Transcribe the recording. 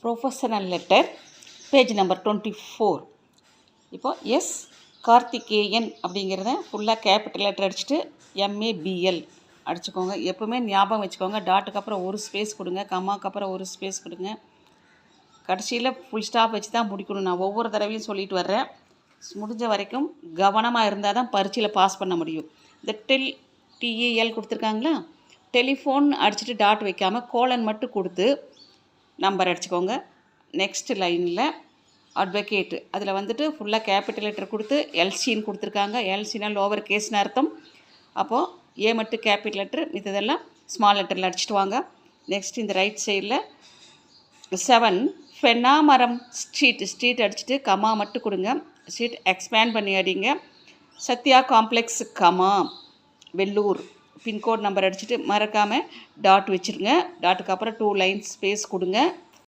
Professional letter page number 24. இப்போ S Karthikeyan அப்படிங்கிறத ஃபுல்லாக கேபிட்டல் லெட்டர் அடிச்சுட்டு MABL அடிச்சுக்கோங்க. எப்போவுமே ஞாபகம் வச்சுக்கோங்க. டாட்டுக்கு அப்புறம் ஒரு ஸ்பேஸ் கொடுங்க, கம்மாக்கு அப்புறம் ஒரு ஸ்பேஸ் கொடுங்க. கடைசியில் ஃபுல் ஸ்டாப் வச்சு தான் முடிக்கணும். நான் ஒவ்வொரு தடவையும் சொல்லிட்டு வர்றேன். முடிஞ்ச வரைக்கும் கவனமாக இருந்தால் தான் பரீட்சையில் பாஸ் பண்ண முடியும். இந்த TEL கொடுத்துருக்காங்களா, டெலிஃபோன் அடிச்சுட்டு டாட் வைக்காமல் கோலன் மட்டும் கொடுத்து நம்பர் அடிச்சுக்கோங்க. நெக்ஸ்ட் லைனில் அட்வொகேட்டு, அதில் வந்துட்டு ஃபுல்லாக கேபிட்டல் லெட்டர் கொடுத்து எல்சின்னு கொடுத்துருக்காங்க. எல்சினா லோவர் கேஸ்னு அர்த்தம். அப்போது ஏ மட்டும் கேபிட்டல் லெட்டர், மித்ததெல்லாம் ஸ்மால் லெட்டரில் அடிச்சுட்டு வாங்க. நெக்ஸ்ட் இந்த ரைட் சைடில் 7 ஃபெனாமரம் ஸ்ட்ரீட் அடிச்சுட்டு கமா மட்டும் கொடுங்க. ஸ்ட்ரீட் எக்ஸ்பேண்ட் பண்ணி அடிங்க. Sathya complex comma Vellur pincode number அடிச்சுட்டு மறக்காமல் டாட் வச்சுருங்க. டாட்டுக்கு அப்புறம் 2 லைன்ஸ் ஸ்பேஸ் கொடுங்க.